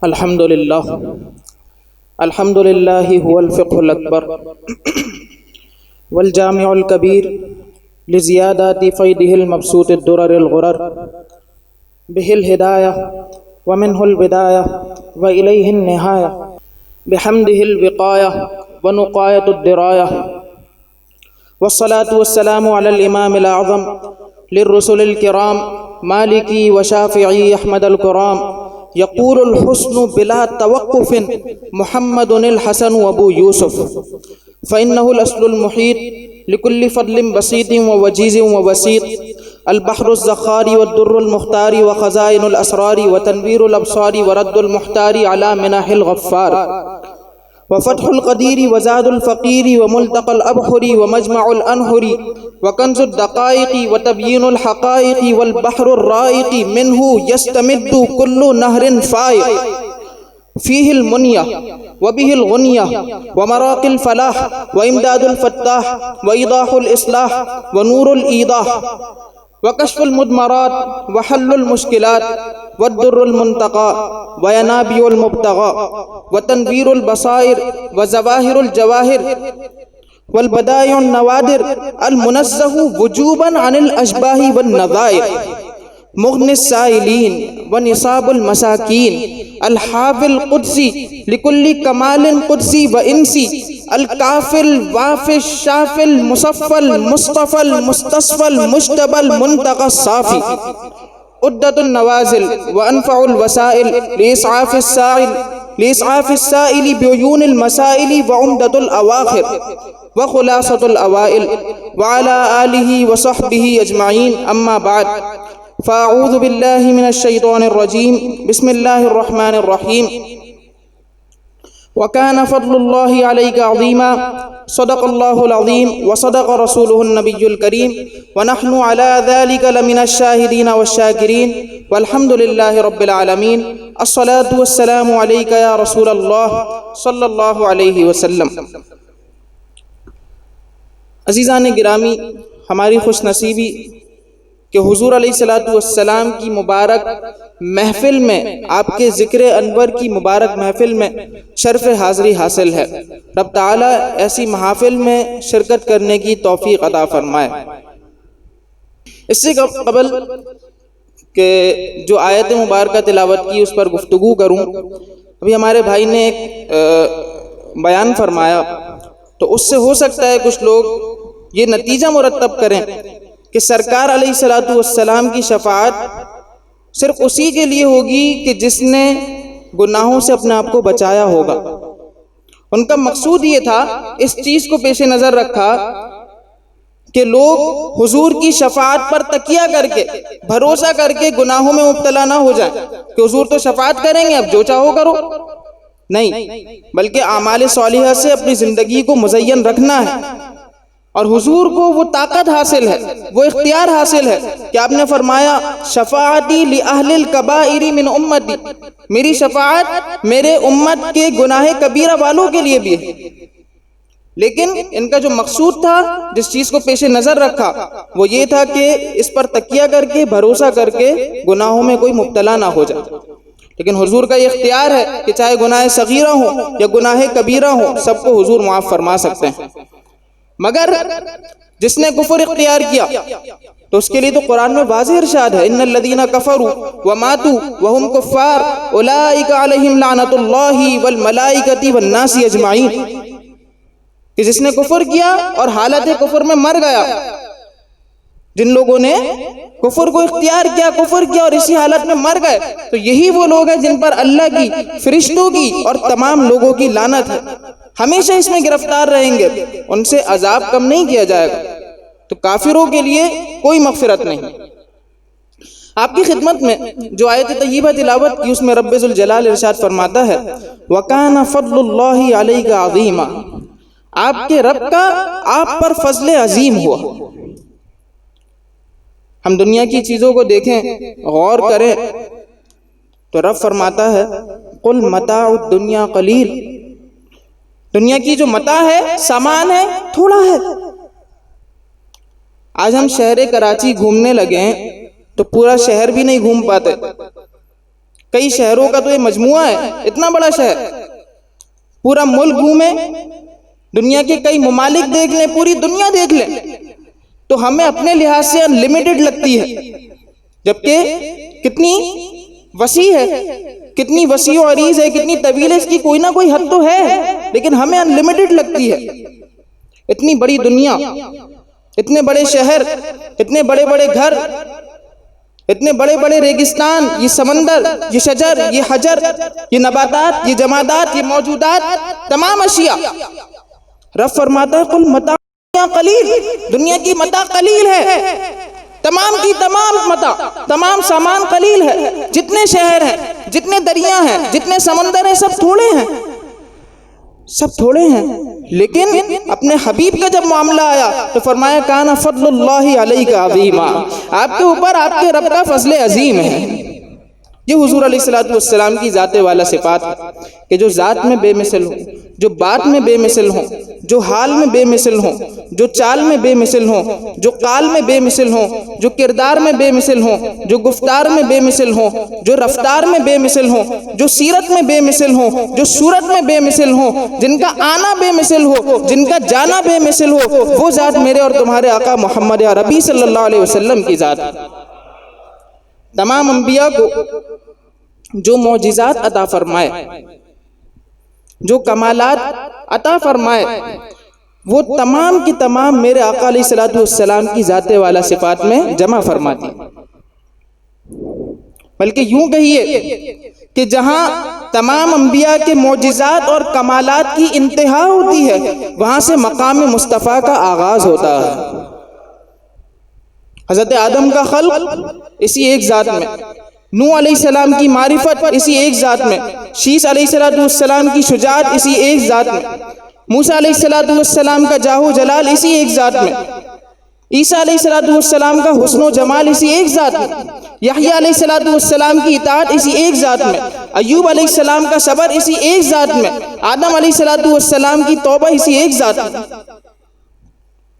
الحمد لله هو الفقه الأكبر والجامع الكبير لزيادات فيضه المبسوط الدرر الغرر به الهداية ومنه البداية وإليه النهاية بحمده الوقاية ونقاية الدراية والصلاة والسلام على الإمام الأعظم للرسل الكرام مالكي وشافعي أحمد الكرام يقول الحسن بلا توقف محمد الحسن وابو يوسف فإنه الأصل المحيط لكل فضل بسيط ووجيز ووسيط البحر الزخار والدر المختار وخزائن الأسرار وتنوير الأبصار ورد المحتار على منح الغفار وفتح القدير وزاد الفقير وملتقى الأبحر ومجمع الأنهر وكنز الدقائق وتبيين الحقائق والبحر الرائق منه يستمد كل نهر فائق فيه المنية وبه الغنية ومراق الفلاح وإمداد الفتاح وإيضاح الإصلاح ونور الإيضاح وكشف المدمرات وحل المشكلات والدر المنتقى وينابيع المبتغى وتنوير البصائر وزواهر الجواهر والبدائع النوادر المنزه وجوبا عن الأشباه والنظائر مغني السائلين ونصاب المساكين الحافل القدسي لكل كمال قدسي وإنسي الكافي الوافي الشافي المصفى المصطفى المستصفى المجتبى المنتقى الصافي عدة النوازل وأنفع الوسائل لإسعاف السائل بعيون المسائل وعمدة الأواخر وخلاصة الأوائل وعلى آله وصحبه أجمعين أما بعد فأعوذ بالله من الشيطان الرجيم بسم الله الرحمن الرحيم وكان فضل الله عليك عظيما صدق الله العظيم وصدق رسوله النبي الكريم ونحن على ذلك لمن الشاهدين والشاكرين والحمد لله رب العالمين الصلاة والسلام عليك يا رسول الله صلی اللہ علیہ وسلم۔ عزیزان گرامی، ہماری خوش نصیبی کہ حضور علیہ الصلوۃ والسلام کی مبارک محفل میں، آپ کے ذکر انور کی مبارک محفل میں شرف حاضری حاصل ہے۔ رب تعالیٰ ایسی محافل میں شرکت کرنے کی توفیق عطا فرمائے۔ اس سے قبل کہ جو آیت مبارکہ تلاوت کی اس پر گفتگو کروں، ابھی ہمارے بھائی نے ایک بیان فرمایا، تو اس سے ہو سکتا ہے کچھ لوگ یہ نتیجہ مرتب کریں کہ سرکار علیہ الصلوۃ والسلام کی شفاعت صرف اسی کے لیے ہوگی کہ جس نے گناہوں سے اپنے آپ کو بچایا ہوگا۔ ان کا مقصود یہ تھا، اس چیز کو پیش نظر رکھا کہ لوگ حضور کی شفاعت پر تکیہ کر کے، بھروسہ کر کے گناہوں میں مبتلا نہ ہو جائیں کہ حضور تو شفاعت کریں گے، اب جو چاہو کرو۔ نہیں، بلکہ اعمال صالحہ سے اپنی زندگی کو مزین رکھنا ہے، اور حضور کو وہ طاقت حاصل ہے، وہ اختیار حاصل ہے کہ آپ نے فرمایا شفاعتی لأہل الکبائر من امتی، میری شفاعت میرے امت کے گناہ کبیرہ والوں کے لیے بھی ہے۔ لیکن ان کا جو مقصود تھا، جس چیز کو پیش نظر رکھا، وہ یہ تھا کہ اس پر تکیہ کر کے، بھروسہ کر کے گناہوں میں کوئی مبتلا نہ ہو جائے۔ لیکن حضور کا یہ اختیار ہے کہ چاہے گناہ صغیرہ ہوں یا گناہ کبیرہ ہوں، سب کو حضور معاف فرما سکتے ہیں۔ مگر جس نے کفر اختیار کیا تو اس کے لیے تو قرآن میں واضح ارشاد ہے، ان الذین کفروا وماتوا وهم کفار اولئک علیہم لعنۃ اللہ والملائکۃ والناس اجمعین، کہ جس نے کفر کیا اور حالت کفر میں مر گیا، جن لوگوں نے کفر کو اختیار کیا، کفر کیا اور اسی حالت میں مر گئے، تو یہی وہ لوگ ہیں جن پر اللہ کی، فرشتوں کی اور تمام لوگوں کی لعنت ہے، ہمیشہ اس میں گرفتار رہیں گے، ان سے عذاب کم نہیں کیا جائے گا۔ تو کافروں کے لیے کوئی مغفرت نہیں۔ آپ کی خدمت میں جو آیت طیبہ تلاوت کی، اس میں رب ذوالجلال ارشاد فرماتا ہے وَكَانَ فَضْلُ اللَّهِ عَلَيْكَ عَظِيمًا، آپ کے رب کا آپ پر فضل عظیم ہوا۔ ہم دنیا کی چیزوں کو دیکھیں، غور کریں، تو رب فرماتا ہے قُلْ مَتَاعُ الدُّنْيَا قَلِيلٌ، دنیا کی جو متاع ہے، سامان ہے، تھوڑا ہے۔ آج ہم شہر کراچی گھومنے لگے ہیں تو پورا شہر بھی نہیں گھوم پاتے، کئی شہروں کا تو یہ مجموعہ ہے، اتنا بڑا شہر، پورا ملک گھومیں، دنیا کے کئی ممالک دیکھ لیں، پوری دنیا دیکھ لیں، تو ہمیں اپنے لحاظ سے انلمیٹڈ لگتی ہے، جبکہ کتنی وسیع ہے، کتنی وسیع و عریض ہے، کتنی طویل ہے، اس کی کوئی نہ کوئی حد تو ہے، لیکن ہمیں انلمیٹڈ لگتی ہے۔ اتنی بڑی دنیا، اتنے بڑے شہر، اتنے بڑے بڑے گھر، اتنے بڑے بڑے ریگستان، یہ سمندر، یہ شجر، یہ حجر، یہ نباتات، یہ جمادات، یہ موجودات، تمام اشیاء، رب فرماتا ہے قل متاع قلیل، دنیا کی متاع قلیل ہے، تمام کی تمام متاع، تمام سامان قلیل ہے، جتنے شہر ہیں، جتنے دریا ہیں، جتنے سمندر ہیں، سب تھوڑے ہیں، سب تھوڑے ہیں، لیکن اپنے حبیب کا جب معاملہ آیا تو فرمایا کان فضل اللہ علیک عظیما، آپ کے اوپر آپ کے رب کا فضل عظیم ہے۔ یہ حضور علیہ الصلوۃ والسلام کی ذات والا صفات ہے کہ جو ذات میں بے مثل ہوں، جو بات میں بے مثل ہوں، جو حال میں بے مثل ہوں، جو چال میں بے مثل ہوں، جو قال میں بے مثل ہوں، جو کردار میں بے مثل ہوں، جو گفتار میں بے مثل ہوں، جو رفتار میں بے مثل ہوں، جو سیرت میں بے مثل ہوں، جو صورت میں بے مثل ہوں، جن کا آنا بے مثل ہو، جن کا جانا بے مثل ہو، وہ ذات میرے اور تمہارے آقا محمد عربی صلی اللہ علیہ وسلم کی ذات ہے۔ تمام انبیاء کو جو معجزات عطا فرمائے، جو کمالات عطا فرمائے، وہ تمام کی تمام میرے آقا علیہ الصلوۃ والسلام کی ذات والا صفات میں جمع فرماتی، بلکہ یوں کہیے کہ جہاں تمام انبیاء کے معجزات اور کمالات کی انتہا ہوتی ہے، وہاں سے مقام مصطفیٰ کا آغاز ہوتا ہے۔ حضرت آدم کا خلق اسی ایک ذات میں، نوح علیہ السلام کی معرفت اسی ایک ذات میں، شیس علیہ السلام کی شجاعت اسی ایک ذات میں، موسیٰ علیہ السلام کا جاہ و جلال اسی ایک ذات میں، عیسیٰ علیہ السلام کا حسن و جمال اسی ایک ذات میں، یحییٰ علیہ السلام کی اطاعت اسی ایک ذات میں، ایوب علیہ السلام کا صبر اسی ایک ذات میں، آدم علیہ السلام کی توبہ اسی ایک ذات میں۔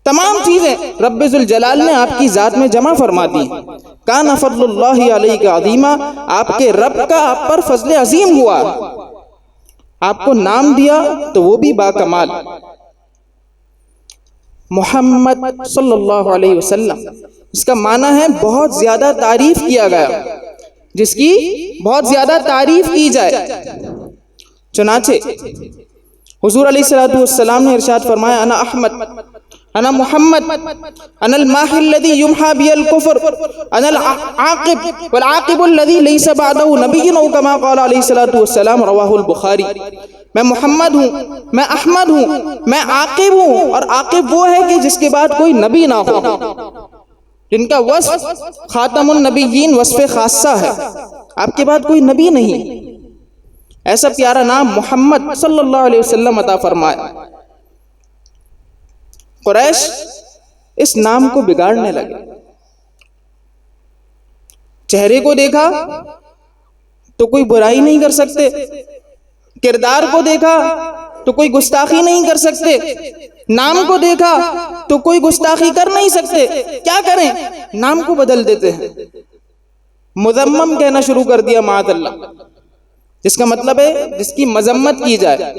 تمام چیزیں رب ذوالجلال نے آپ کی ذات میں جمع فرما دی۔ کان فضل اللہ علیک عظیما، آپ کے رب کا آپ پر فضل عظیم ہوا، آپ کو نام دیا تو وہ بھی با کمال، محمد صلی اللہ علیہ وسلم، اس کا معنی ہے بہت زیادہ تعریف کیا گیا، جس کی بہت زیادہ تعریف کی جائے۔ چنانچہ حضور علیہ السلام نے ارشاد فرمایا انا احمد، انا محمد، انا الماحی الذی یمحا بی الکفر، انا العاقب والعاقب الذی لیس بعدہ نبی، او کما قال علیہ السلام، رواہ البخاری۔ میں محمد ہوں، میں احمد ہوں، میں عاقب ہوں، اور عاقب وہ ہے کہ جس کے بعد کوئی نبی نہ ہو، جن کا وصف خاتم النبیین وصف خاصہ ہے، آپ کے بعد کوئی نبی نہیں، ایسا پیارا نام محمد صلی اللہ علیہ وسلم عطا فرمایا۔ قریش اس نام کو بگاڑنے لگے، چہرے کو دیکھا تو کوئی برائی نہیں کر سکتے، کردار کو دیکھا تو کوئی گستاخی نہیں کر سکتے، نام کو دیکھا تو کوئی گستاخی کر نہیں سکتے، کیا کریں؟ نام کو بدل دیتے ہیں، مذمم کہنا شروع کر دیا معاذ اللہ، جس کا مطلب ہے جس کی مذمت کی جائے۔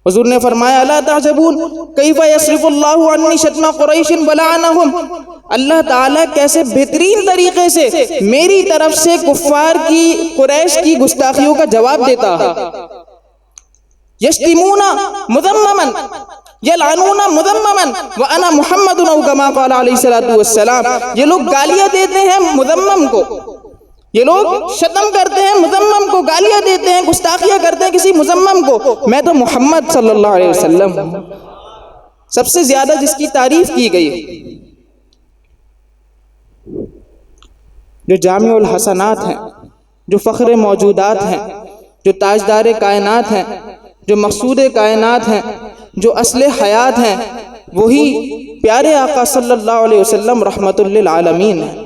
حضور نے فرمایا الا تعجبون کیف یصرف اللہ عنی شتم قریش ولعنہم، اللہ تعالیٰ کیسے بہترین طریقے سے میری طرف سے کفار کی، قریش کی گستاخیوں کا جواب دیتا ہے۔ یشتمون مذمما یلعنون مذمما وانا محمد، او کما قال علیہ السلام، یہ لوگ گالیاں دیتے ہیں مذمم کو، یہ لوگ شتم کرتے ہیں مذمم کو، گالیاں دیتے ہیں، گستاخیاں کرتے ہیں کسی مذمم کو، میں تو محمد صلی اللہ علیہ وسلم سب سے زیادہ جس کی تعریف کی گئی، جو جامع الحسنات ہیں، جو فخر موجودات ہیں، جو تاجدار کائنات ہیں، جو مقصود کائنات ہیں، جو اصل حیات ہیں، وہی پیارے آقا صلی اللہ علیہ وسلم رحمت للعالمین ہیں،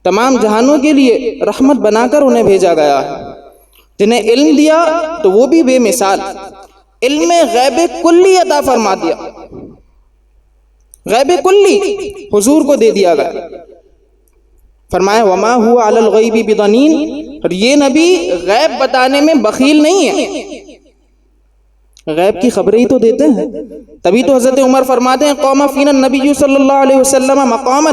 تمام جہانوں کے لیے رحمت بنا کر انہیں بھیجا گیا ہے، جنہیں علم دیا تو وہ بھی بے مثال، علم غیب کلی عطا فرما دیا، غیب کلی حضور کو دے دیا گیا۔ فرمایا وما ہوا علی الغیب بضنین، اور یہ نبی غیب بتانے میں بخیل نہیں ہے، غیب کی خبریں ہی تو دیتے ہیں۔ تبھی تو حضرت عمر فرماتے ہیں قوم فینا النبی صلی اللہ علیہ وسلم مقاما،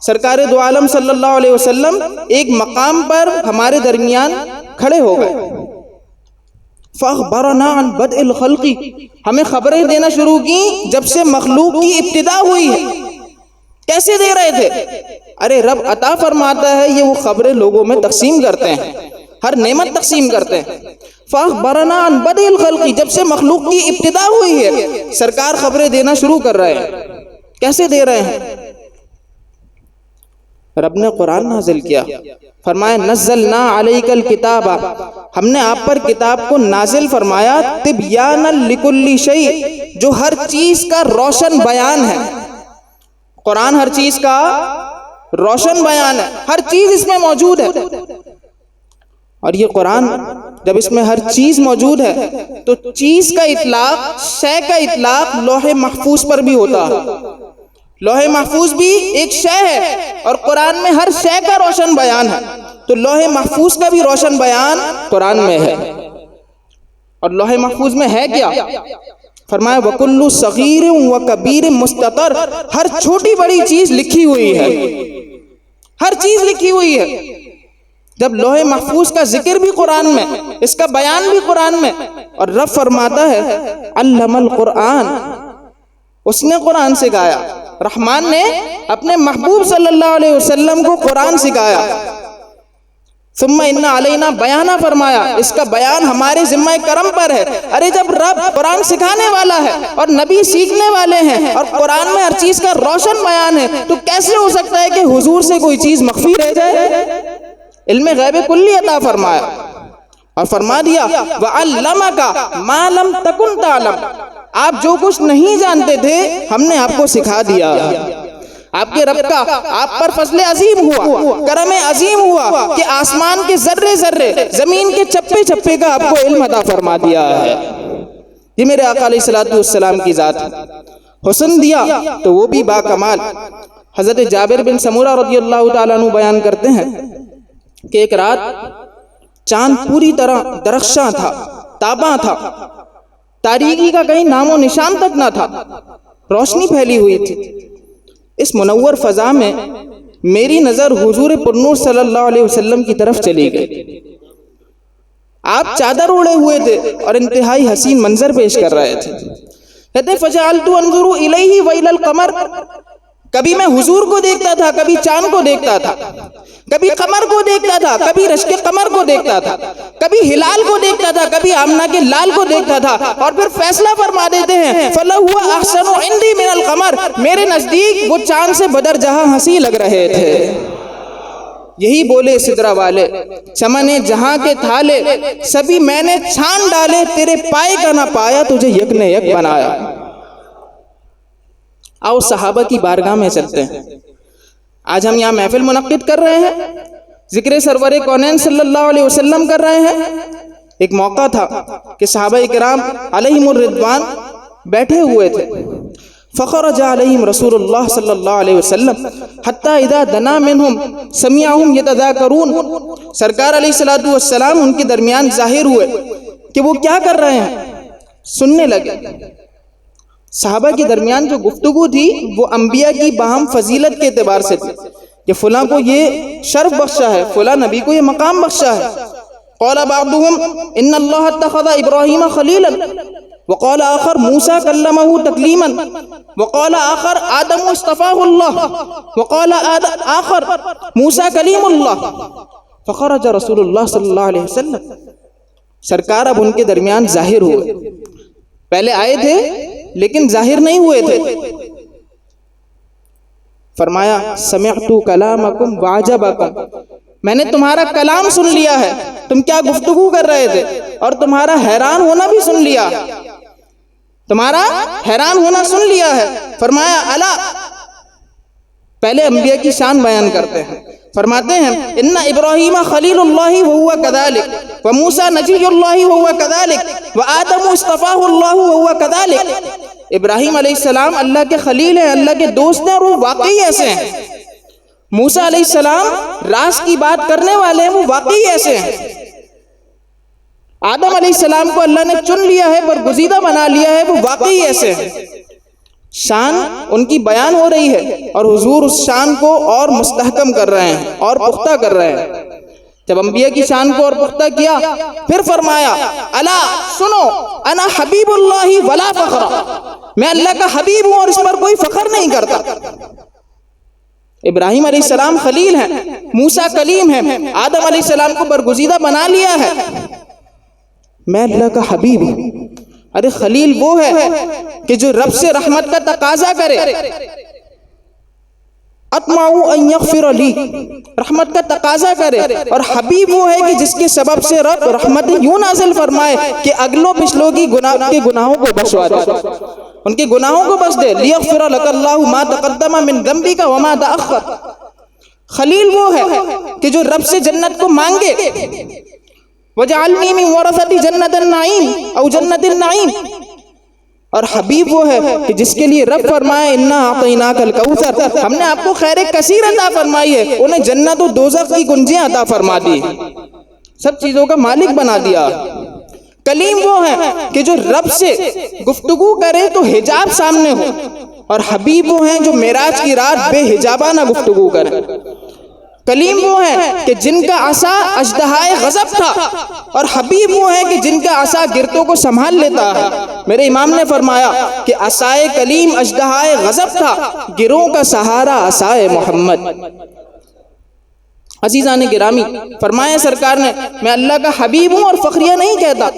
سرکار دو عالم صلی اللہ علیہ وسلم ایک مقام پر ہمارے درمیان کھڑے ہو گئے، فاخبرنا عن بدء الخلق، ہمیں خبریں دینا شروع کی جب سے مخلوق کی ابتدا ہوئی ہے۔ کیسے دے رہے تھے؟ ارے رب عطا فرماتا ہے، یہ وہ خبریں لوگوں میں تقسیم کرتے ہیں، ہر نعمت تقسیم کرتے ہیں۔ فاخبرنا عن بدء الخلق، جب سے مخلوق کی ابتدا ہوئی ہے سرکار خبریں دینا شروع کر رہے ہیں۔ کیسے دے رہے ہیں؟ رب نے قرآن نازل کیا، فرمایا نزلنا علیک الکتاب، ہم نے آپ پر کتاب کو نازل فرمایا، تبیانا لکل شیء، جو ہر چیز کا روشن بیان ہے۔ قرآن ہر چیز کا روشن بیان ہے، ہر چیز اس میں موجود ہے۔ اور یہ قرآن جب اس میں ہر چیز موجود ہے تو چیز کا اطلاق، شے کا اطلاق لوح محفوظ پر بھی ہوتا ہے۔ لوح محفوظ بھی ایک شے ہے اور قرآن میں ہر شے کا روشن بیان ہے، تو لوح محفوظ کا بھی روشن بیان قرآن میں ہے۔ اور لوح محفوظ میں ہے کیا؟ فرمایا وَكُلُّ صَغِيرٍ وَكَبِيرٍ مُسْتَطَرٍ، ہر چھوٹی بڑی چیز لکھی ہوئی ہے، ہر چیز لکھی ہوئی ہے۔ جب لوح محفوظ کا ذکر بھی قرآن میں، اس کا بیان بھی قرآن میں، اور رب فرماتا ہے علم القرآن، اس نے قرآن سکھایا، رحمان نے اپنے محبوب صلی اللہ علیہ وسلم کو قرآن سکھایا۔ ثم ان علینا بیانہ، فرمایا اس کا بیان ہمارے ذمہ کرم پر ہے۔ ارے جب رب قرآن سکھانے والا ہے اور نبی سیکھنے والے ہیں اور قرآن میں ہر چیز کا روشن بیان ہے، تو کیسے ہو سکتا ہے کہ حضور سے کوئی چیز مخفی رہ جائے؟ علم غیب کلی عطا فرمایا اور فرما دیا وَعَلَّمَكَ مَا لَمْ تَكُنْ تَعْلَمْ، آپ جو کچھ نہیں جانتے تھے ہم نے آپ کو سکھا دیا۔ آپ کے رب کا آپ پر فضل عظیم ہوا، کرم عظیم ہوا کہ آسمان کے ذرے ذرے، زمین کے چپے چپے کا آپ کو علم عطا فرما دیا ہے۔ یہ میرے آقا علیہ السلام کی ذات ہے۔ حسن دیا تو وہ بھی با کمال۔ حضرت جابر بن سمورہ رضی اللہ تعالیٰ عنہ بیان کرتے ہیں کہ ایک رات چاند پوری طرح درخشاں تھا، تاباں تھا، تاریکی کا کہیں نام و نشان تک نہ تھا، روشنی پھیلی ہوئی تھی۔ اس منور فضا میں میری نظر حضور پرنور صلی اللہ علیہ وسلم کی طرف چلی گئی۔ آپ چادر اوڑے ہوئے تھے اور انتہائی حسین منظر پیش کر رہے تھے۔ کہتے ہیں فجعلت انظر الیہ والی القمر، کبھی میں حضور کو دیکھتا تھا، کبھی چاند کو دیکھتا تھا، کبھی قمر کو دیکھتا تھا، کبھی رشک قمر کو دیکھتا تھا، کبھی ہلال کو دیکھتا تھا، کبھی آمنہ کے لال کو دیکھتا تھا، اور پھر فیصلہ فرما دیتے ہیں فَلَهُوَ أَحْسَنُ عِنْدِي مِنَ الْقَمَرِ، میرے نزدیک وہ چاند سے بدر جہاں ہنسی لگ رہے تھے۔ یہی بولے سدرہ والے چمن جہاں کے تھالے، سبھی میں نے چھان ڈالے، تیرے پائے کا نہ پایا، تجھے یک نے یک بنایا۔ آؤ صحابہ کی بارگاہ میں چلتے ہیں۔ آج ہم یہاں محفل منعقد کر رہے ہیں، ذکر سرور کونین صلی اللہ علیہ وسلم کر رہے ہیں۔ ایک موقع تھا کہ صحابہ کرام علیہم الرضوان بیٹھے ہوئے تھے، فخرج علیہم رسول اللہ صلی اللہ علیہ وسلم حتی اذا دنا منہم سمعہم یتذاکرون، سرکار علیہ السلام ان کے درمیان ظاہر ہوئے کہ وہ کیا کر رہے ہیں، سننے لگے۔ صحابہ کے درمیان جو گفتگو تھی وہ انبیاء کی باہم فضیلت کے اعتبار سے تھی کہ فلاں کو یہ شرف بخشا ہے، فلاں نبی کو یہ مقام بخشا ہے۔ قال بعضهم ان اللہ اتخذ ابراہیم خلیلا، وقال آخر موسیٰ کلمہ تکلیما، وقال آخر آدم اصطفاہ اللہ، وقال آخر موسیٰ کلیم اللہ۔ فخرج رسول اللہ صلی اللہ علیہ وسلم، سرکار اب ان کے درمیان ظاہر ہوئے۔ پہلے آئے تھے لیکن ظاہر نہیں ہوئے تھے۔ فرمایا سمعت کلامکم وعجبکم، میں نے تمہارا کلام سن لیا ہے، تم کیا گفتگو کر رہے تھے، اور تمہارا حیران ہونا بھی سن لیا، تمہارا حیران ہونا سن لیا ہے۔ فرمایا الا، پہلے انبیاء کی شان بیان کرتے ہیں، فرماتے ہیں ان ابراہیم خلیل اللہ وہو کذالک، وموسیٰ نجی اللہ وہو کذالک، وآدم اصطفاہ اللہ وہو کذالک۔ ابراہیم علیہ السلام اللہ کے خلیل ہیں، اللہ کے دوست ہیں، اور وہ واقعی ایسے ہیں۔ موسیٰ علیہ السلام راز کی بات کرنے والے ہیں، وہ واقعی ایسے ہیں۔ آدم علیہ السلام کو اللہ نے چن لیا ہے، برگزیدہ بنا لیا ہے، وہ واقعی ایسے ہیں۔ شان ان کی بیان ہو رہی ہے اور حضور اس شان کو اور مستحکم کر رہے ہیں اور پختہ کر رہے ہیں۔ جب انبیاء کی شان کو اور پختہ کیا، پھر فرمایا الا سنو انا حبیب اللہ ولا فخر، میں اللہ کا حبیب ہوں اور اس پر کوئی فخر نہیں کرتا۔ ابراہیم علیہ السلام خلیل ہیں، موسیٰ کلیم ہیں، آدم علیہ السلام کو برگزیدہ بنا لیا ہے، میں اللہ کا حبیب ہوں۔ ارے خلیل وہ ہے کہ جو رب سے رحمت کا تقاضا کرے، اطمع ان یغفر لی، رحمت کا تقاضا کرے، اور حبیب وہ ہے کہ جس کے سبب سے رب رحمت یوں نازل فرمائے کہ اگلوں پچھلوں کی گناہوں کو بخشوا دے، ان کے گناہوں کو بخش دے۔ لیغفر لک اللہ ما تقدم من ذنبک وما تأخر۔ خلیل وہ ہے کہ جو رب سے جنت کو مانگے، وجعلنی من ورثۃ جنۃ النعیم او جنۃ النعیم، اور حبیب وہ ہے کہ جس کے لیے رب فرمائے انا اعطیناک الکوثر، ہم نے آپ کو خیر کثیر عطا فرمائی ہے، انہیں جنت و دوزخ کی کنجیاں عطا فرما دی، سب چیزوں کا مالک بنا دیا۔ کلیم وہ ہے کہ جو رب سے گفتگو کرے تو حجاب سامنے ہو، اور حبیب وہ ہیں جو معراج کی رات بے حجابانہ گفتگو کرے۔ کلیم وہ ہیں کہ جن کا عصا اژدہائے غضب تھا، اور حبیب وہ ہیں کہ جن کا عصا گرتوں کو سنبھال لیتا ہے۔ میرے امام نے فرمایا کہ عصائے کلیم اژدہائے غضب تھا، گروہ کا سہارا عصائے محمد۔ عزیزان گرامی، فرمایا سرکار نے میں اللہ کا حبیب ہوں اور فخریہ نہیں کہتا۔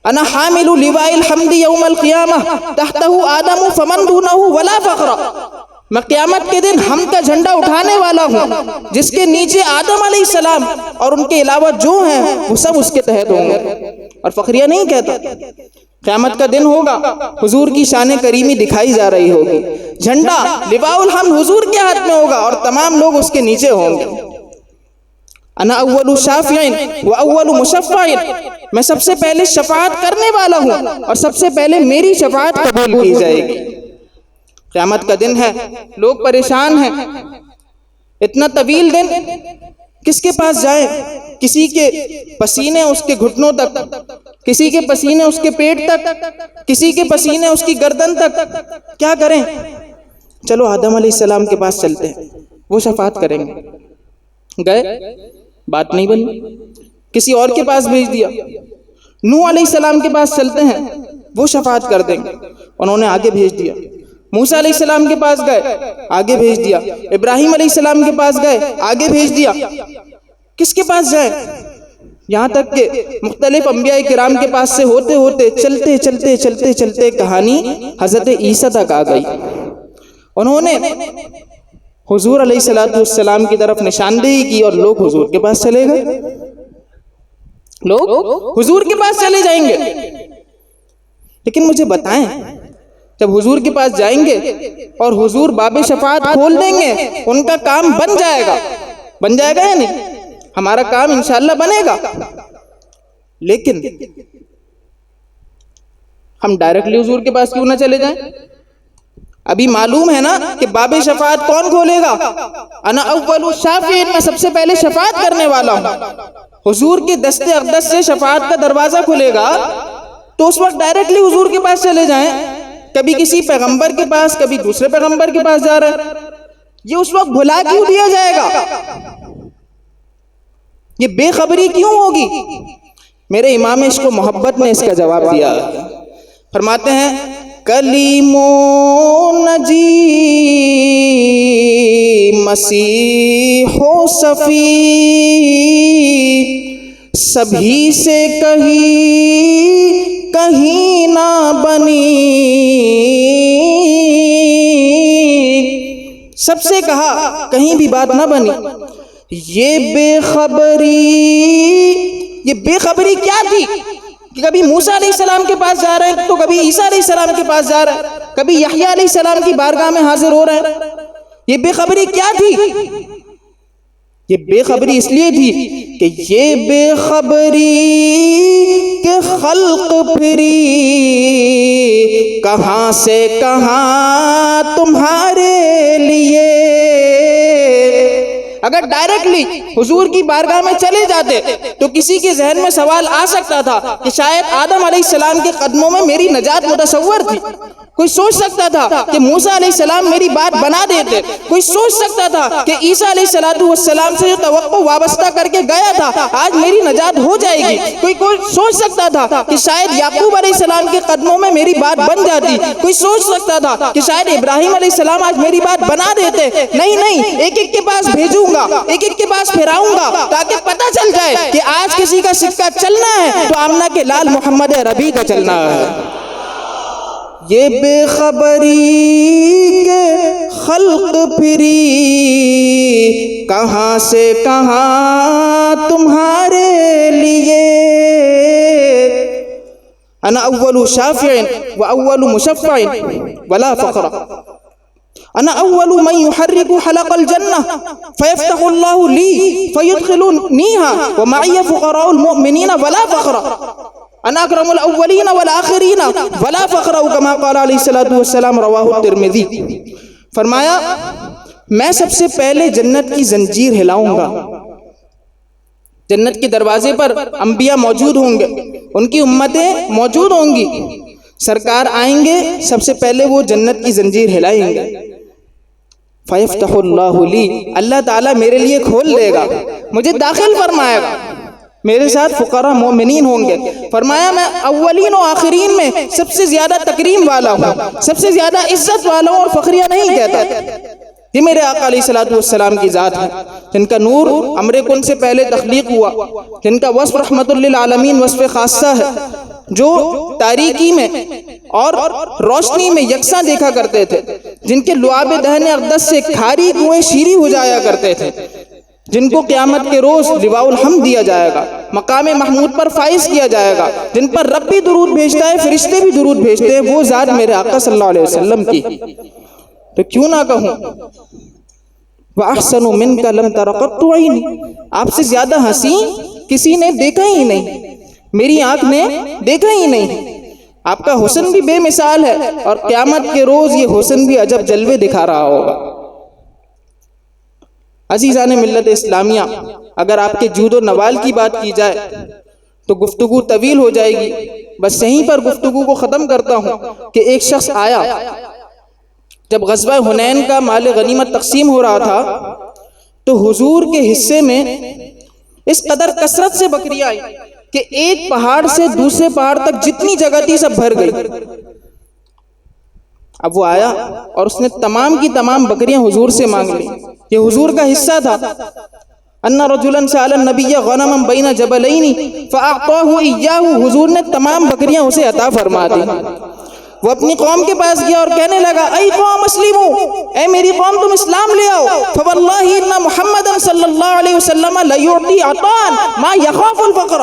انا حامل لواء الحمد یوم القیامہ تحتہ آدم فمن دونہ ولا فخر، میں قیامت کے دن حمد کا جھنڈا اٹھانے والا ہوں، جس کے نیچے آدم علیہ السلام اور ان کے علاوہ جو ہیں وہ سب اس کے تحت ہوں گے، اور فخریہ نہیں کہتا۔ قیامت کا دن ہوگا، حضور کی شان کریمی دکھائی جا رہی ہوگی، جھنڈا لواء الحمد حضور کے ہاتھ میں ہوگا اور تمام لوگ اس کے نیچے ہوں گے۔ انا اول شافع و اول مشفع، میں سب سے پہلے شفاعت کرنے والا ہوں اور سب سے پہلے میری شفاعت قبول کی جائے گی۔ قیامت کا دن ہے، لوگ پریشان ہیں، اتنا طویل دن، کس کے پاس جائیں؟ کسی کے پسینے اس کے گھٹنوں تک، کسی کے پسینے اس کے پیٹ تک، کسی کے پسینے اس کی گردن تک، کیا کریں؟ چلو آدم علیہ السلام کے پاس چلتے ہیں، وہ شفاعت کریں گے۔ گئے، بات نہیں بنی، کسی اور کے پاس بھیج دیا، نوح علیہ السلام کے پاس چلتے ہیں، وہ شفاعت کر دیں گے، انہوں نے آگے بھیج دیا۔ موسیٰ علیہ السلام کے پاس گئے، آگے بھیج دیا۔ ابراہیم علیہ السلام کے پاس گئے، آگے بھیج دیا۔ کس کے پاس جائیں؟ یہاں تک کہ مختلف انبیاء کرام کے پاس سے ہوتے ہوتے چلتے چلتے چلتے چلتے کہانی حضرت عیسیٰ تک آ گئی۔ انہوں نے حضور علیہ السلام کی طرف نشاندہی کی اور لوگ حضور کے پاس چلے گئے، لوگ حضور کے پاس چلے جائیں گے۔ لیکن مجھے بتائیں، جب حضور کے پاس جائیں گے اور حضور باب شفاعت کھول دیں گے، ان کا کام بن جائے گا، بن جائے گا یا نہیں؟ ہمارا کام انشاءاللہ بنے گا، لیکن ہم ڈائریکٹلی حضور کے پاس کیوں نہ چلے جائیں؟ ابھی معلوم ہے نا کہ باب شفاعت کون کھولے گا؟ انا اول الشافعین، میں سب سے پہلے شفاعت کرنے والا ہوں۔ حضور کے دست اقدس سے شفاعت کا دروازہ کھلے گا، تو اس وقت ڈائریکٹلی حضور کے پاس چلے جائیں۔ کبھی کسی پیغمبر کے پاس، کبھی دوسرے پیغمبر کے پاس جا رہا ہے، یہ اس وقت بھلا کیوں دیا جائے گا؟ یہ بے خبری کیوں ہوگی؟ میرے امام عشق و محبت نے اس کا جواب دیا، فرماتے ہیں کلیم نجی مسیح و صفی، سبھی سے کہیں نہ بنی، سب سے کہا کہیں بھی بات نہ بنی۔ یہ بے خبری کیا تھی کہ کبھی موسیٰ علیہ السلام کے پاس جا رہے ہیں تو کبھی عیسیٰ علیہ السلام کے پاس جا رہے ہیں، کبھی یحییٰ علیہ السلام کی بارگاہ میں حاضر ہو رہے ہیں۔ یہ بے خبری کیا تھی؟ یہ بے خبری اس لیے تھی کہ یہ بے خبری کہ خلق پھری کہاں سے کہاں تمہارے لیے، اگر ڈائریکٹلی حضور کی بارگاہ میں چلے جاتے تو کسی کے ذہن میں سوال آ سکتا تھا کہ شاید آدم علیہ السلام کے قدموں میں میری نجات متصور تھی، کوئی سوچ سکتا تھا کہ موسیٰ علیہ السلام میری بات بنا دیتے، کوئی سوچ سکتا تھا کہ عیسیٰ علیہ السلام سے جو توقع وابستہ کر کے گیا تھا آج میری نجات ہو جائے گی، کوئی سوچ سکتا تھا کہ شاید یعقوب علیہ السلام کے قدموں میں میری بات بن جاتی، کوئی سوچ سکتا تھا کہ شاید ابراہیم علیہ السلام آج میری بات بنا دیتے۔ نہیں، ایک ایک کے پاس بھیجوں گا، ایک ایک کے پاس پھراؤں گا تاکہ پتہ چل جائے کہ آج کسی کا سکہ چلنا ہے تو آمنہ کے لال محمد عربی کا چلنا ہے۔ یہ بے خبری کے خلق پھری کہاں سے کہاں تمہارے لیے، انا اول شافع و اول مشفع ولا فخر، انا اول من يحرك حلق الجنہ فيفتح اللہ لی فيدخلنیہا ومعی فقراء المؤمنین ولا فخر، انا اکرم الاولین والآخرین ولا فخر کما قال علیہ الصلوۃ والسلام رواہ الترمذی۔ فرمایا میں سب سے پہلے جنت کی زنجیر ہلاؤں گا، جنت کے دروازے پر انبیاء موجود ہوں گے، ان کی امتیں موجود ہوں گی، سرکار آئیں گے، سب سے پہلے وہ جنت کی زنجیر ہلائیں گے، فیفتح اللہ لی، اللہ تعالیٰ میرے لیے کھول دے گا، مجھے داخل فرمائے گا، میرے ساتھ فقراء مومنین ہوں گے۔ فرمایا میں اولین و آخرین میں سب سے زیادہ تکریم والا ہوں، سب سے زیادہ عزت والا ہوں، اور فخریہ نہیں کہتا۔ یہ میرے آقا علیہ الصلوۃ والسلام کی ذات ہے، جن کا نور امر کن سے پہلے تخلیق ہوا، جن کا وصف رحمت للعالمین وصف خاصہ ہے، جو تاریکی میں اور روشنی میں یکساں دیکھا کرتے تھے، جن کے لعاب دہن اقدس سے کھاری کنویں شیریں ہو جایا کرتے تھے، جن کو قیامت کے روز لواء الحمد دیا جائے گا، مقام محمود پر فائز کیا جائے گا، جن پر رب بھی درود بھیجتا ہے، فرشتے بھی درود بھیجتے ہیں، وہ ذات میرے آقا صلی اللہ علیہ وسلم کی، تو کیوں نہ کہوں وَأَحْسَنُ مِنْكَ لَمْ تَرَ قَطُّ عَيْنِي، آپ سے زیادہ حسین کسی نے دیکھا ہی نہیں، میری آنکھ نے دیکھا ہی نہیں، آپ کا حسن بھی بے مثال ہے، اور قیامت کے روز یہ حسن بھی عجب جلوے دکھا رہا ہوگا۔ عزیزان ملت اسلامیہ، اگر آپ کے جود و نوال کی بات کی جائے تو گفتگو طویل ہو جائے گی، بس یہیں پر گفتگو کو ختم کرتا ہوں کہ ایک شخص آیا، جب غزوہ حنین کا مال غنیمت تقسیم ہو رہا تھا تو حضور کے حصے میں اس قدر کثرت سے بکریاں آئی کہ ایک پہاڑ سے دوسرے پہاڑ تک جتنی جگہ تھی سب بھر گئی۔ اب وہ آیا اور اس نے تمام کی تمام بکریاں حضور سے مانگ لی، یہ حضور کا حصہ تھا۔ ان رجلا سأل النبی غنما بین جبلین فاعطاہ ایاہ، حضور نے تمام بکریاں اسے عطا فرما دی۔ وہ اپنی قوم کے پاس گیا اور کہنے لگا اے قوم اسلموا، اے میری قوم تم اسلام لے آؤ، فواللہ ان محمدا صلی اللہ علیہ وسلم لیعطی عطاء ما یخاف الفقر،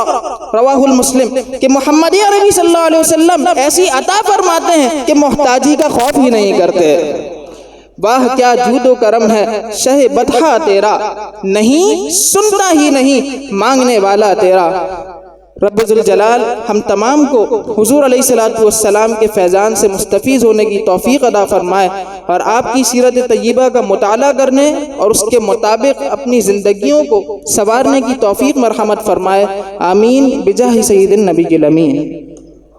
رواہ المسلم، کہ محمد عربی صلی اللہ علیہ وسلم ایسی عطا فرماتے ہیں کہ محتاجی کا خوف ہی نہیں کرتے۔ واہ کیا جود و کرم ہے شہ بطحہ تیرا، نہیں سنتا ہی نہیں مانگنے والا تیرا۔ رب ذوالجلال ہم تمام کو حضور علیہ الصلوۃ والسلام کے فیضان سے مستفیض ہونے کی توفیق عطا فرمائے، اور آپ کی سیرت طیبہ کا مطالعہ کرنے اور اس کے مطابق اپنی زندگیوں کو سنوارنے کی توفیق مرحمت فرمائے، آمین بجاہ سید النبی الامین۔